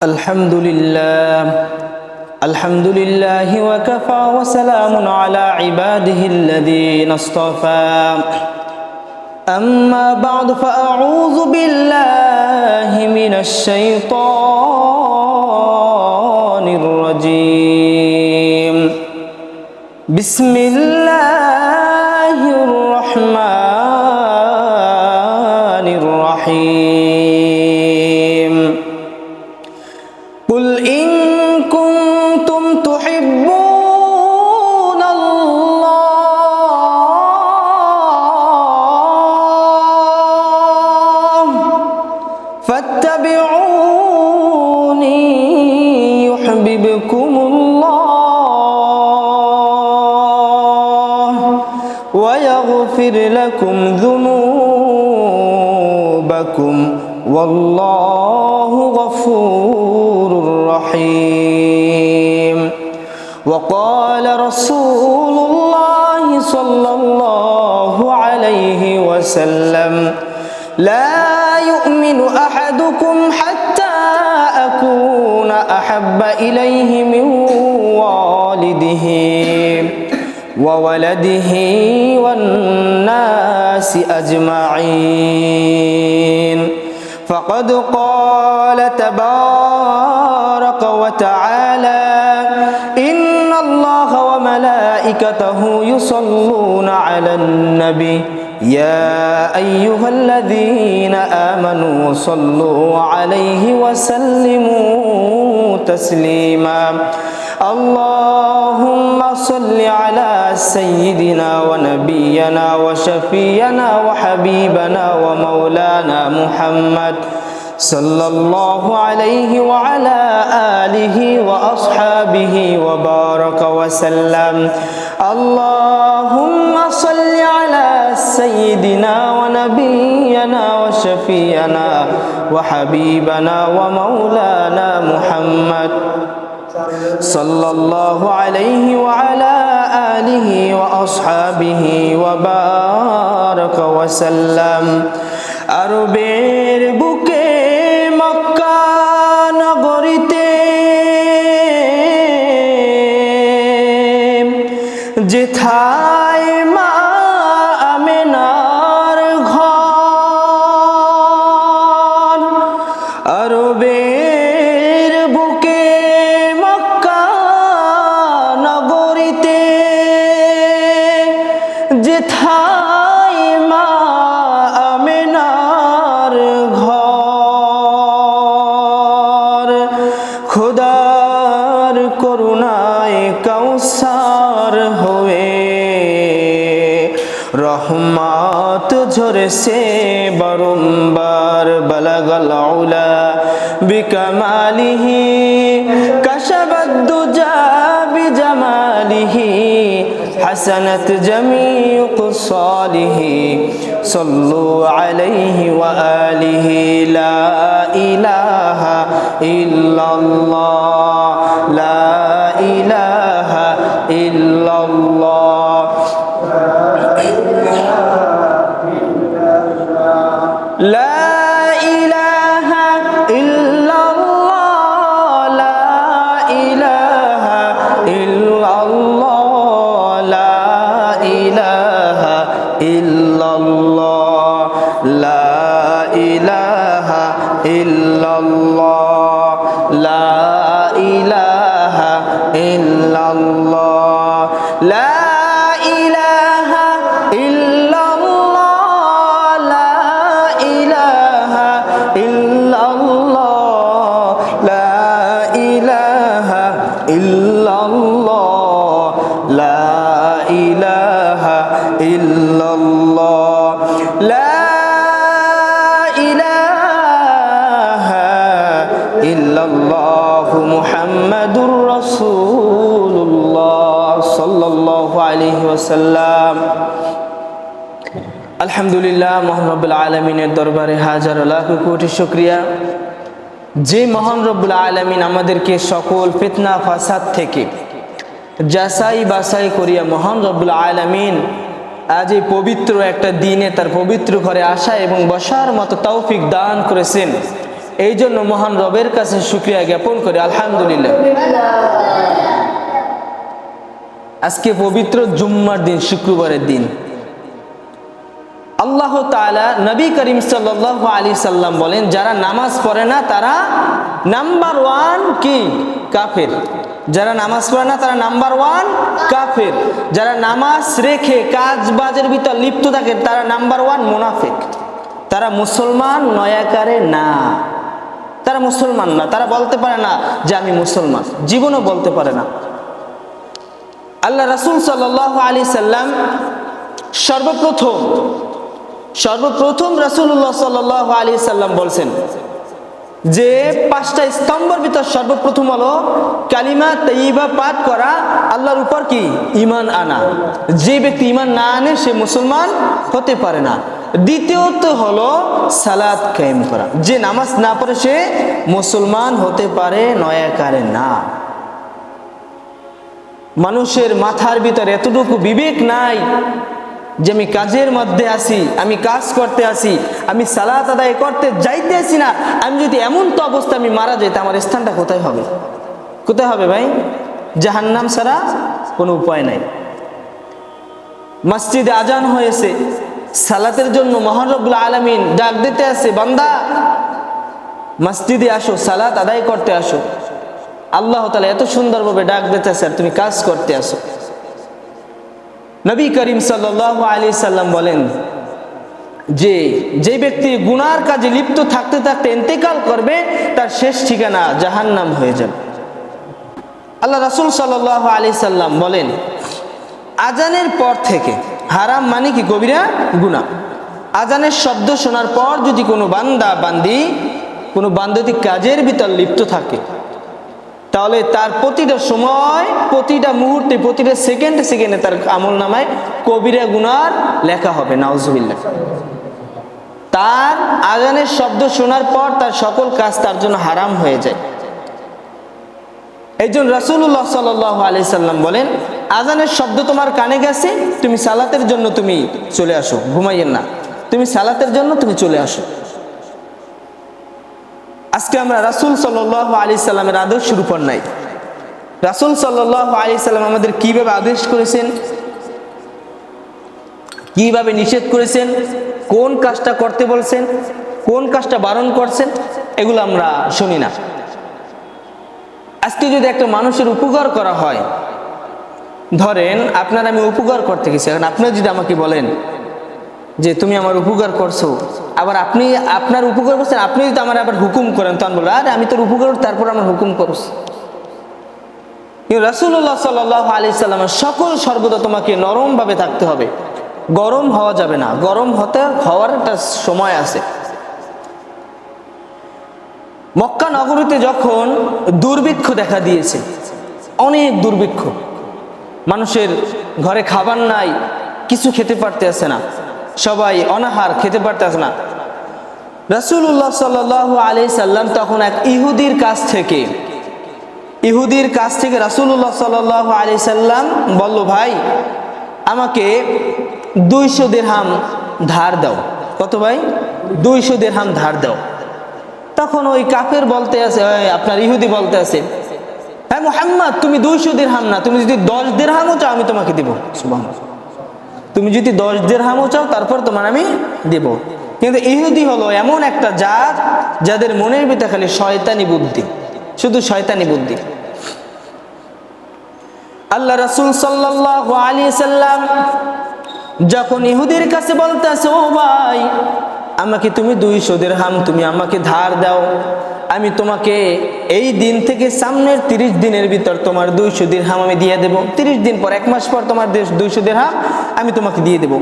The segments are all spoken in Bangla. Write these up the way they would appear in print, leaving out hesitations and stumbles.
الحمد لله وكفى وسلام على عباده الذين اصطفى أما بعد فأعوذ بالله من الشيطان الرجيم بسم الله الرحمن الرحيم قل إن كنتم تحبون الله فاتبعوني يحببكم الله ويغفر لكم ذنوبكم والله غفور رحيم وقال رسول الله صلى الله عليه وسلم لا يؤمن أحدكم حتى أكون أحب إليه من والده وولده والناس أجمعين فقد قال تبارك وتعالى إن الله وملائكته يصلون على النبي يا أيها الذين آمنوا صلوا عليه وسلموا تسليما اللهم صل على سيدنا ونبينا وشفينا وحبيبنا ومولانا محمد صلى الله عليه وعلى آله وأصحابه وبارك وسلم اللهم صل على سيدنا ونبينا وشفينا وحبيبنا ومولانا محمد صلى الله عليه وعلى آله وأصحابه وبارك وسلم আরবের বুকে মক্কা নগরীতে যেথায় মা আমেনার ঘর আরবের বুকে মক্কা নগরীতে যেথায় মা আমেনার ঘর খোদার করুণায় কাউসার হয়ে রহমত ঝরেছে বারংবার বালাগাল উলা বিকামালিহি কাশাবাদ দুজা বিজামালিহি حسنت جميع خصاله صلوا عليه وآله لا إله إلا الله لا إله إلا الله لا إله إلا الله لا إله إلا الله لا إله إلا الله لا إله إلا الله لا إله إلا الله لا إله إلا الله لا إله إلا الله لا إله إلا الله لا إله إلا الله لا إله إلا الله محمد رسول الله صلى الله عليه وسلم আলহামদুলিল্লাহ মহান রব্বুল আলামিনের দরবারে হাজার লাখ কোটি শুকরিয়া যে মহান রব্বুল আলামিন আমাদেরকে সকল ফিতনা ফাসাদ থেকে যাচাই বাছাই করিয়া মহান রব্বুল আলামিন আজ এই পবিত্র একটা দিনে তার পবিত্র ঘরে আসা এবং বসার মতো তৌফিক দান করেছেন এই জন্য মহান রবের কাছে শুকরিয়া জ্ঞাপন করি, আলহামদুলিল্লাহ। আজকে পবিত্র জুম্মার দিন, শুক্রবারের দিন। আল্লাহ তাআলা নবী করিম সাল্লাল্লাহু আলাইহি সাল্লাম বলেন, যারা নামাজ পড়ে না তারা নাম্বার 1 কি? কাফের। যারা নামাজ পড়ে না তারা নাম্বার 1 কাফের। যারা নামাজ রেখে কাজ বাজের ভিতর লিপ্ত থাকে তারা নাম্বার 1 মুনাফিক। তারা মুসলমান নয়াকারে না, তারা মুসলমান না, তারা বলতে পারে না যে আমি মুসলমান, জীবনও বলতে পারে না। আল্লাহ রাসূল সাল্লাল্লাহু আলাইহি সাল্লাম সর্বপ্রথম রাসূলুল্লাহ সাল্লাল্লাহু আলাইহি সাল্লাম বলছেন যে 5টা স্তম্ভের ভিতর সর্বপ্রথম হলো কালিমা তাইয়্যিবা পাঠ করা, আল্লাহর উপর কি? ঈমান আনা। যে ব্যক্তি ঈমান না আনে সে মুসলমান হতে পারে না। দ্বিতীয়ত হলো সালাত কায়েম করা, যে নামাজ না পড়ে সে মুসলমান হতে পারে নয়াকারে না। মানুষের মাথার ভিতরে এতটুকু বিবেক নাই যে আমি কাজের মধ্যে আছি, আমি কাজ করতে আছি, আমি সালাত আদায় করতে যাইতে আছি না, আমি যদি এমন তো অবস্থা আমি মারা যাই, আমার স্থানটা কোথায় হবে? কোথায় হবে ভাই? জাহান্নাম ছাড়া কোনো উপায় নাই। মসজিদে আজান হয়েছে, সালাতের জন্য মহান রব্বুল আলামিন ডাক দিতে আছে, বান্দা মসজিদে আসো, সালাত আদায় করতে আসো। আল্লাহ তাআলা এত সুন্দরভাবে ডাক দিতে আছে আর তুমি কাজ করতে আসো। নবী করিম সাল্লাল্লাহু আলাইহি সাল্লাম বলেন যে ব্যক্তি গুনার কাজে লিপ্ত থাকতে থাকতে ইন্তেকাল করবে তার শেষ ঠিকানা জাহান্নাম হয়ে যাবে। আল্লাহ রাসূল সাল্লাল্লাহু আলাইহি সাল্লাম বলেন, আজানের পর থেকে, হারাম মানে কি? কবিরা গুনাহ। আজানের শব্দ শোনার পর যদি কোনো বান্দি কাজের ভিতর লিপ্ত থাকে তাহলে তার প্রতিটা সময়, প্রতিটা মুহূর্তে, প্রতিটা সেকেন্ডে তার আমল নামায় কবিরা গুনার লেখা হবে, নাউজুবিল্লাহ। তার আজানের শব্দ শোনার পর তার সকল কাজ তার জন্য হারাম হয়ে যায়। এই জন্য রাসূলুল্লাহ সাল্লাল্লাহু আলাইহি সাল্লাম বলেন, আজানের শব্দ তোমার কানে গেছে, তুমি সালাতের জন্য তুমি চলে আসো, ঘুমাইয়েন না, তুমি সালাতের জন্য তুমি চলে আসো। আজকে আমরা রাসূল সাল্লাল্লাহু আলাইহি সাল্লামের আদর্শের উপর নাই। রাসূল সাল্লাল্লাহু আলাইহি সাল্লাম আমাদের কিভাবে আদেশ করেছেন, কিভাবে নিষেধ করেছেন, কোন কাজটা করতে বলছেন, কোন কাজটা বারণ করছেন, এগুলো আমরা শুনি না। আজকে যদি একটা মানুষের উপকার করা হয়, ধরেন আপনার আমি উপকার করতে গেছি, এখন আপনি যদি আমাকে বলেন যে তুমি আমার উপকার করছো, আবার আপনি আপনার উপকার করছেন, আপনি যদি আমার আবার হুকুম করেন, তখন বলবো আরে আমি তোর উপকার, তারপর আমার হুকুম করছ। রাসূলুল্লাহ সাল্লাল্লাহু আলাইহি সাল্লামের সকল সর্বদা তোমাকে নরম ভাবে থাকতে হবে, গরম হওয়া যাবে না। গরম হওয়ার একটা সময় আছে। মক্কা নগরীতে যখন দুর্ভিক্ষ দেখা দিয়েছে, অনেক দুর্ভিক্ষ, মানুষের ঘরে খাবার নাই, কিছু খেতে পারতেছে না, সবাই অনাহার, খেতে পারতেছে না। রাসূলুল্লাহ সাল্লাল্লাহু আলাইহি সাল্লাম তখন এক ইহুদির কাছ থেকে রাসূলুল্লাহ সাল্লাল্লাহু আলাইহি সাল্লাম বলল, ভাই আমাকে 200 দিরহাম ধার দাও। কত ভাই? 200 দিরহাম ধার দাও। তখন ওই কাফের বলতে আছে, আপনার ইহুদি বলতে আছে, হ্যাঁ মুহাম্মদ, তুমি 200 দিরহাম না, তুমি যদি 10 দিরহামও চাও আমি তোমাকে দেব। সুবহানাল্লাহ, তুমি যদি 10 দিরহামও চাও তারপর তোমার আমি দেব। কিন্তু ইহুদি হলো এমন একটা জাত যাদের মনের ভিতরে খালি শয়তানি বুদ্ধি, শুধু শয়তানি বুদ্ধি। আল্লাহ রাসূল সাল্লাল্লাহু আলাইহি সাল্লাম যখন ইহুদির কাছে বলতেছে, ও ভাই আমাকে তুমি 200 দিরহাম তুমি আমাকে ধার দাও, আমি তোমাকে এই দিন থেকে সামনের 30 দিনের ভিতর তোমার 200 দিরহাম আমি দিয়ে দেব, 30 দিন পর, 1 মাস পর তোমার 200 দিরহাম আমি তোমাকে দিয়ে দেব।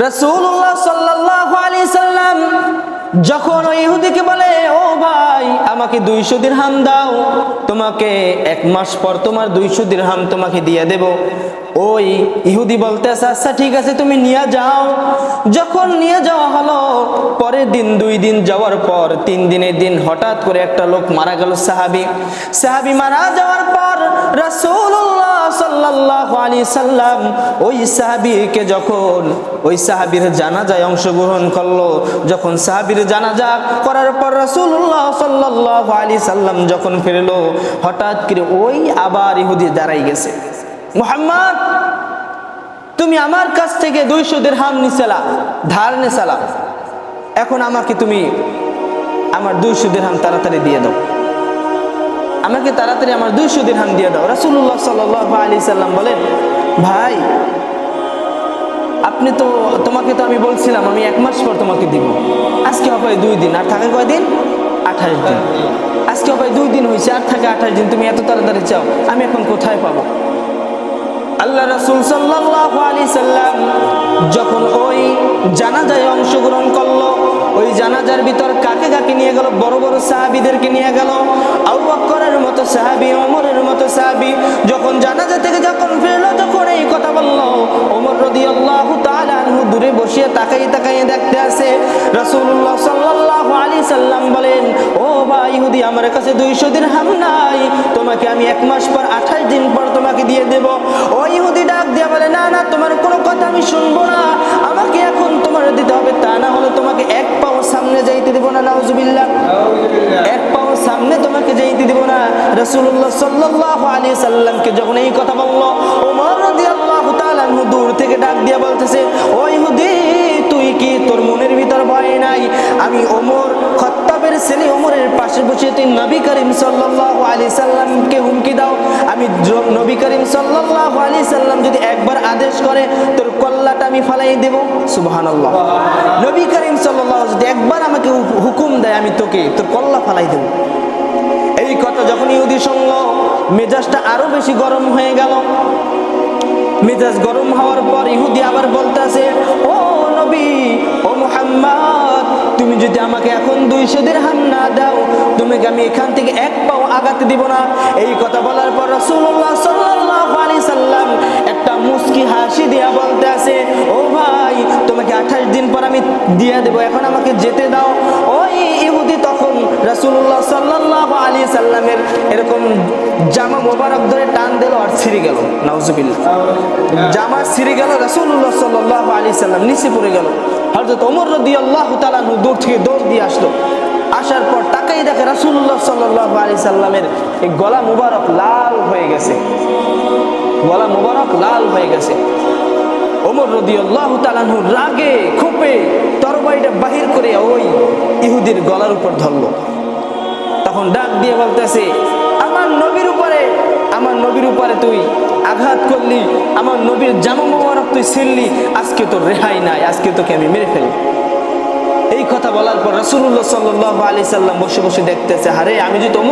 রাসূলুল্লাহ সাল্লাল্লাহু আলাইহি সাল্লাম যখন ওই ইহুদিকে বলে, ও ভাই আমাকে 200 দিরহাম দাও, তোমাকে 1 মাস পর তোমার 200 দিরহাম তোমাকে দিয়ে দেব, ওই ইহুদি বলতেছে আচ্ছা ঠিক আছে তুমি নিয়ে যাও। যখন নিয়ে যাওয়া হলো, পরের দিন 2 দিন যাওয়ার পর 3 দিনের দিন হঠাৎ করে একটা লোক মারা গেল, সাহাবী মারা যাওয়ার পর রাসূলুল্লাহ সাল্লাল্লাহু আলাইহি সাল্লাম ওই সাহাবীকে যখন ওই সাহাবীর জানাজায় অংশগ্রহণ করলো, যখন সাহাবীর জানাজা করার পর রাসূলুল্লাহ সাল্লাল্লাহু আলাইহি সাল্লাম যখন ফিরলো, হঠাৎ করে ওই আবার ইহুদি দাঁড়াই গেছে, মুহাম্মদ তুমি আমার কাছ থেকে 200 দিরহাম নিছিলা, ধার নিছিলা, এখন আমাকে তুমি আমার 200 দিরহাম তাড়াতাড়ি দিয়ে দাও, আমাকে তাড়াতাড়ি আমার 200 দিরহাম দিয়ে দাও। রাসূলুল্লাহ সাল্লাল্লাহু আলাইহি সাল্লাম বলেন, ভাই আপনি তো, তোমাকে তো আমি বলছিলাম আমি 1 মাস পর তোমাকে দিব, আজকে হবে 2 দিন, আর থাকে কয়দিন? 28 দিন। আজকে হবে 2 দিন হয়েছে, আর থাকে 28 দিন, তুমি এত তাড়াতাড়ি চাও, আমি এখন কোথায় পাবো? আল্লাহ রাসূল সাল্লাল্লাহু আলাইহি সাল্লাম যখন ওই জানাজায় অংশগ্রহণ করলো, ওই জানাজার ভিতর কাকে কাকে নিয়ে গেল? বড় বড় সাহাবীদেরকে নিয়ে গেল, আবু বকরের মতো সাহাবী, ওমরের মতো সাহাবী। যখন জানাজা থেকে যখন ফিরলো, তখন এই কথা বললো, ওমর রাদিয়াল্লাহু তাআলা আনহু দূরে বসে তাকাইয়ে দেখতে আছে। রাসূলুল্লাহ সাল্লাল্লাহু আলাইহি সাল্লাম বলেন, ও ভাই ইহুদি, আমার কাছে 200 দিরহাম নাই, তোমাকে আমি 1 মাস পর 28 দিন পর তোমাকে দিয়ে দেব। ওই ইহুদি ডাক দিয়ে বলে, না না, তোমার কোনো কথা আমি শুনবো না, আমাকে এখন তোমার দিতে হবে, তা না হলে তোমাকে 1 পাও সামনে যাইতে দেব না। নাউজুবিল্লাহ, 1 পাও সামনে তোমাকে যাইতে দেব না। রাসূলুল্লাহ সাল্লাল্লাহু আলাইহি সাল্লামকে যখন এই কথা বললো, ওমর রাদিয়াল্লাহু তাআলা আনহু দূর থেকে ডাক দিয়ে বলতেছে, ও ইহুদি, তুই কি তোর মনের ভিতর ভয় নাই? আমি ওমর, খাত্তাবের ছেলে ওমরের পাশে বসে তুই নবী করিম সাল্লাল্লাহু আলাইহি সাল্লামকে হুমকি দাও? আমি নবী করিম সাল্লাল্লাহু আলাইহি সাল্লাম যদি একবার আদেশ করে, তোর কল্লাটা আমি ফালাই দেব। সুবহানাল্লাহ, নবী করিম সাল্লাল্লাহু যদি একবার আমাকে হুকুম দেয়, আমি তোকে তোর কল্লা ফালাই দেব। এই কথা যখন ইহুদি শুনলো, মেজাজটা আরো বেশি গরম হয়ে গেল। মেজাজ গরম হওয়ার পর ইহুদি আবার বলতেছে, ও নবী, ও মুহাম্মদ, তুমি যদি আমাকে এখন 200 দিরহাম না দাও, তোমাকে আমি এখান থেকে 1 পাও আগাতে দিব না। এই কথা বলার পর রাসূলুল্লাহ সাল্লাল্লাহু আলাইহি সাল্লাম একটা মুস্কি হাসি দিয়া বলতে আছে, ও ভাই, তোমাকে 28 দিন পর আমি দিয়ে দেব, এখন আমাকে যেতে দাও। ওই ইহুদি তখন রাসূলুল্লাহ সাল্লাল্লাহু আলাইহি সাল্লামের এরকম জামা মোবারক ধরে টান দিল, আর ছিঁড়ে গেল। নাউজুবিল্লাহ, জামা ছিঁড়ে গেল, রাসূলুল্লাহ সাল্লাল্লাহু আলাইহি সাল্লাম নিচে পড়ে গেল। হযরত ওমর রাদিয়াল্লাহু তাআলা দৌড় থেকে দৌড় দিয়ে আসলো। আসার পর তাকাই দেখে রাসূলুল্লাহ সাল্লাল্লাহু আলাইহি সাল্লামের এই গলা মুবারক লাল হয়ে গেছে, গলা মুবারক লাল হয়ে গেছে। ওমর রাদিয়াল্লাহু তাআলা রাগে ক্ষোভে তরবারিটা বাহির করে ওই ইহুদির গলার উপর ধরলো। তখন ডাক দিয়ে বলতেছে, আমার নবীর উপরে তুই আঘাত করলি, আমার নবীর জামা মোবারক তুই ছিঁড়লি, আজকে তোর রেহাই নাই, আজকে তোকে আমি মেরে ফেলি। এই কথা বলার পর রাসূলুল্লাহ সাল্লাল্লাহু আলাইহি সাল্লাম বসে বসে দেখতেছে, আরে আমি যদি ওমর